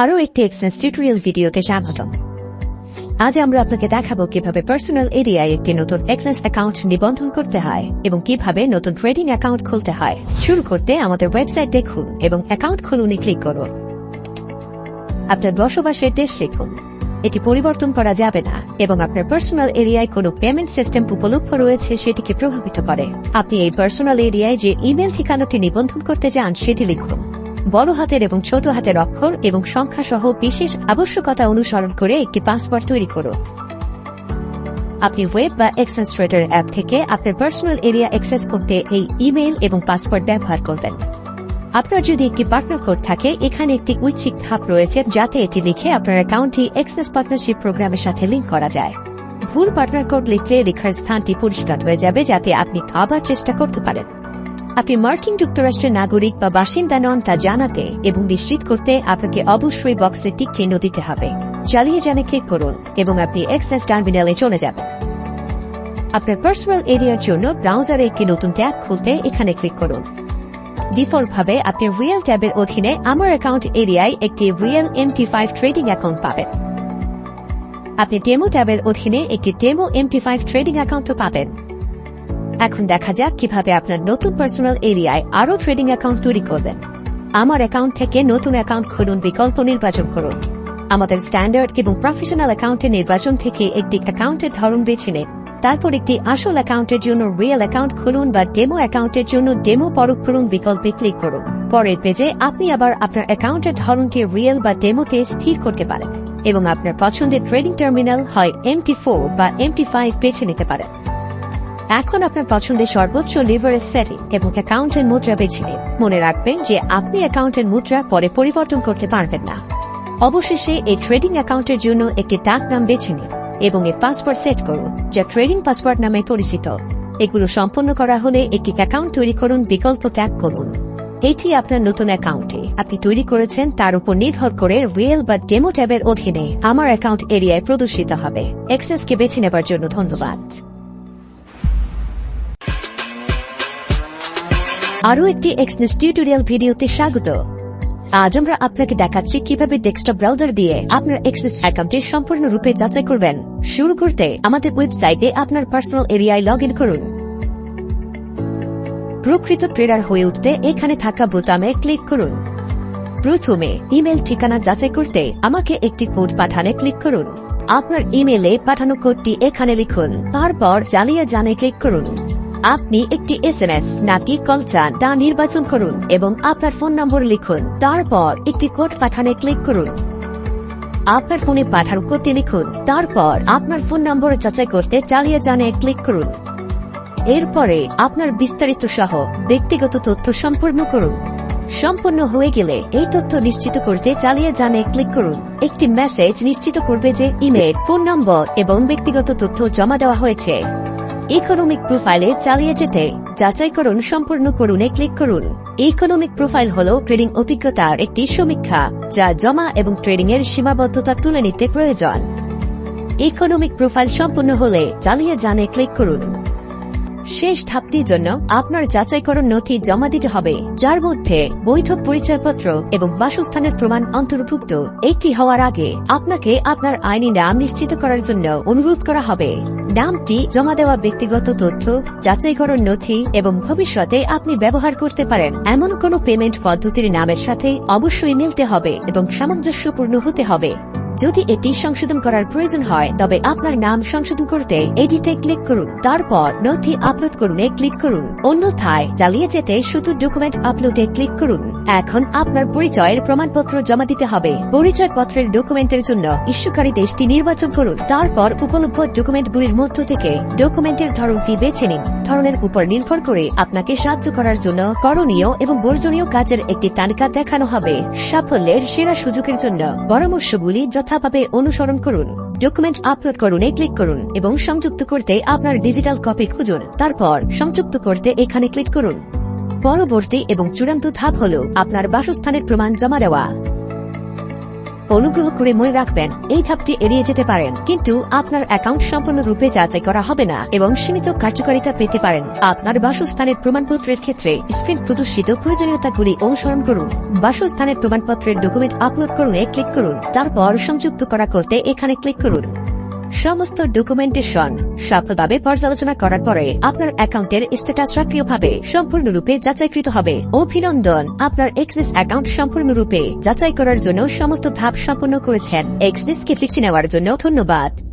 আরও একটি এক্সেন্স টিউটোরিয়াল ভিডিওতে স্বাগতম। আজ আমরা আপনাকে দেখাবো কিভাবে পার্সোনাল এরিয়ায় একটি নতুন এক্সেন্স অ্যাকাউন্ট নিবন্ধন করতে হয় এবং কিভাবে নতুন ট্রেডিং অ্যাকাউন্ট খুলতে হয়। শুরু করতে আমাদের ওয়েবসাইট দেখুন এবং অ্যাকাউন্ট খুলুনে ক্লিক করুন। আপনার বসবাসের দেশ লিখুন, এটি পরিবর্তন করা যাবে না এবং আপনার পার্সোনাল এরিয়ায় কোনো পেমেন্ট সিস্টেম উপলব্ধ রয়েছে সেটিকে প্রভাবিত করে। আপনি এই পার্সোনাল এরিয়ায় যে ইমেল ঠিকানাটি নিবন্ধন করতে চান সেটি লিখুন। বড় হাতের এবং ছোট হাতের অক্ষর এবং সংখ্যা সহ বিশেষ আবশ্যকতা অনুসরণ করে একটি পাসওয়ার্ড তৈরি করুন। আপনি ওয়েব বা এক্সেন্স ট্রেডার অ্যাপ থেকে আপনার পার্সোনাল এরিয়া অ্যাক্সেস করতে এই ইমেল এবং পাসওয়ার্ড ব্যবহার করবেন। আপনার যদি একটি পার্টনার কোড থাকে, এখানে একটি ঐচ্ছিক ধাপ রয়েছে যাতে এটি লিখে আপনার অ্যাকাউন্টটি এক্সেস পার্টনারশিপ প্রোগ্রামের সাথে লিঙ্ক করা যায়। ভুল পার্টনার কোড লিখলে লেখার স্থানটি পরিষ্কার হয়ে যাবে যাতে আপনি আবার চেষ্টা করতে পারেন। আপনি মার্কিন যুক্তরাষ্ট্রের নাগরিক বা বাসিন্দা নন তা জানাতে এবং নিশ্চিত করতে আপনাকে অবশ্যই বক্সে টিক চিহ্ন দিতে হবে। চালিয়ে যানে ক্লিক করুন এবং আপনি এক্সেস টার্মিনালে চলে যাবেন। আপনার পার্সোনাল এরিয়ার জন্য ব্রাউজারে একটি নতুন ট্যাব খুলতে এখানে ক্লিক করুন। ডিফল্টভাবে আপনি রিয়েল ট্যাবের অধীনে আমার অ্যাকাউন্ট এরিয়ায় একটি রিয়েল MT5 ট্রেডিং অ্যাকাউন্ট পাবেন। আপনি ডেমো ট্যাবের অধীনে একটি ডেমো MT5 ট্রেডিং অ্যাকাউন্টও পাবেন। এখন দেখা যাক কিভাবে আপনার নতুন পার্সোনাল এরিয়ায় আরও ট্রেডিং অ্যাকাউন্ট তৈরি করবেন। আমার অ্যাকাউন্ট থেকে নতুন অ্যাকাউন্ট খুলুন বিকল্প নির্বাচন করুন। আমাদের স্ট্যান্ডার্ড এবং প্রফেশনাল অ্যাকাউন্টের নির্বাচন থেকে একটি অ্যাকাউন্টের ধরন বেছে নিন। তারপর একটি আসল অ্যাকাউন্টের জন্য রিয়েল অ্যাকাউন্ট খুলুন বা ডেমো অ্যাকাউন্টের জন্য ডেমো পরখ করুন বিকল্পে ক্লিক করুন। পরের পেজে আপনি আবার আপনার অ্যাকাউন্টের ধরনকে রিয়েল বা ডেমোতে স্থির করতে পারেন এবং আপনার পছন্দের ট্রেডিং টার্মিনাল হয় MT4 বা MT5 বেছে নিতে পারেন। এখন আপনার পছন্দের সর্বোচ্চ লিভারেজ সেটিং এবং অ্যাকাউন্টের মুদ্রা বেছে নিন। মনে রাখবেন যে আপনি অ্যাকাউন্টের মুদ্রা পরে পরিবর্তন করতে পারবেন না। অবশেষে এই ট্রেডিং অ্যাকাউন্টের জন্য একটি ডাক নাম বেছে নিন এবং এর পাসওয়ার্ড সেট করুন যা ট্রেডিং পাসওয়ার্ড নামে পরিচিত। এগুলো সম্পন্ন করা হলে একটি অ্যাকাউন্ট তৈরি করুন বিকল্প ট্যাগ করুন। এটি আপনার নতুন অ্যাকাউন্টে আপনি তৈরি করেছেন তার উপর নির্ভর করে রিয়েল বা ডেমো ট্যাবের অধীনে আমার অ্যাকাউন্ট এরিয়ায় প্রদর্শিত হবে। এক্সেসকে বেছে নেবার জন্য ধন্যবাদ। আরও একটি এক্সেন্স টিউটোরিয়াল ভিডিওতে স্বাগত। আজ আমরা আপনাকে দেখাচ্ছি কিভাবে ডেস্কটপ ব্রাউজার দিয়ে আপনার এক্সেস অ্যাকাউন্টটি সম্পূর্ণরূপে যাচাই করবেন। শুরু করতে আমাদের ওয়েবসাইটে আপনার পার্সোনাল এরিয়ায় লগ ইন করুন। প্রকৃত ট্রেডার হয়ে উঠতে এখানে থাকা বোতামে ক্লিক করুন। প্রথমে ইমেল ঠিকানা যাচাই করতে আমাকে একটি কোড পাঠানে ক্লিক করুন। আপনার ইমেলে পাঠানো কোডটি এখানে লিখুন, তারপর চালিয়ে যানে ক্লিক করুন। আপনি একটি SMS নাকি কল চান তা নির্বাচন করুন এবং আপনার ফোন নম্বর লিখুন, তারপর একটি কোড পাঠানে ক্লিক করুন। আপনার ফোনে পাঠানো কোডটি লিখুন, তারপর আপনার ফোন নম্বর যাচাই করতে চালিয়ে যানে ক্লিক করুন। এরপরে আপনার বিস্তারিত সহ ব্যক্তিগত তথ্য সম্পূর্ণ করুন। সম্পূর্ণ হয়ে গেলে এই তথ্য নিশ্চিত করতে চালিয়ে যানে ক্লিক করুন। একটি মেসেজ নিশ্চিত করবে যে ইমেল, ফোন নম্বর এবং ব্যক্তিগত তথ্য জমা দেওয়া হয়েছে। ইকোনমিক প্রোফাইলে চালিয়ে যেতে যাচাইকরণ সম্পূর্ণ করুনে ক্লিক করুন। ইকোনমিক প্রোফাইল হল ট্রেডিং অভিজ্ঞতার একটি সমীক্ষা যা জমা এবং ট্রেডিং এর সীমাবদ্ধতা তুলে নিতে প্রয়োজন। ইকোনমিক প্রোফাইল সম্পূর্ণ হলে চালিয়ে যানে ক্লিক করুন। শেষ ধাপটির জন্য আপনার যাচাইকরণ নথি জমা দিতে হবে, যার মধ্যে বৈধ পরিচয়পত্র এবং বাসস্থানের প্রমাণ অন্তর্ভুক্ত। এটি হওয়ার আগে আপনাকে আপনার আইনি নাম নিশ্চিত করার জন্য অনুরোধ করা হবে। নামটি জমা দেওয়া ব্যক্তিগত তথ্য, যাচাইকরণ নথি এবং ভবিষ্যতে আপনি ব্যবহার করতে পারেন এমন কোন পেমেন্ট পদ্ধতির নামের সাথে অবশ্যই মিলতে হবে এবং সামঞ্জস্যপূর্ণ হতে হবে। যদি এটি সংশোধন করার প্রয়োজন হয় তবে আপনার নাম সংশোধন করতে এডিটে ক্লিক করুন, তারপর নথি আপলোড করুন ক্লিক করুন। অন্যথায় চালিয়ে যেতে শুধু ডকুমেন্ট আপলোডে ক্লিক করুন। এখন আপনার পরিচয়ের প্রমাণপত্র জমা দিতে হবে। পরিচয়পত্রের ডকুমেন্টের জন্য ইস্যুকারী দেশটি নির্বাচন করুন, তারপর উপলব্ধ ডকুমেন্টগুলির মধ্য থেকে ডকুমেন্টের ধরনটি বেছে নিন। ধরনের উপর নির্ভর করে আপনাকে সাহায্য করার জন্য করণীয় এবং বর্জনীয় কাজের একটি তালিকা দেখানো হবে। সাফল্যের সেরা সুযোগের জন্য পরামর্শগুলি যথাভাবে অনুসরণ করুন। ডকুমেন্ট আপলোড করুনে ক্লিক করুন এবং সংযুক্ত করতে আপনার ডিজিটাল কপি খুঁজুন, তারপর সংযুক্ত করতে এখানে ক্লিক করুন। পরবর্তী এবং চূড়ান্ত ধাপ হল আপনার বাসস্থানের প্রমাণ জমা দেওয়া। অনুগ্রহ করে মনে রাখবেন এই ধাপটি এড়িয়ে যেতে পারেন, কিন্তু আপনার অ্যাকাউন্ট সম্পূর্ণরূপে যাচাই করা হবে না এবং সীমিত কার্যকারিতা পেতে পারেন। আপনার বাসস্থানের প্রমাণপত্রের ক্ষেত্রে স্ক্রিন প্রদর্শিত প্রয়োজনীয়তাগুলি অনুসরণ করুন। বাসস্থানের প্রমাণপত্রের ডকুমেন্ট আপলোড করুন ক্লিক করুন, তারপর সংযুক্ত করা করতে এখানে ক্লিক করুন। সমস্ত ডকুমেন্টেশন সফলভাবে পর্যালোচনা করার পরে আপনার অ্যাকাউন্টের স্ট্যাটাস সক্রিয়ভাবে সম্পূর্ণরূপে যাচাইকৃত হবে। অভিনন্দন, আপনার এক্সিস অ্যাকাউন্ট সম্পূর্ণরূপে যাচাই করার জন্য সমস্ত ধাপ সম্পন্ন করেছেন। এক্সিসকে পিছিয়ে নেওয়ার জন্য ধন্যবাদ।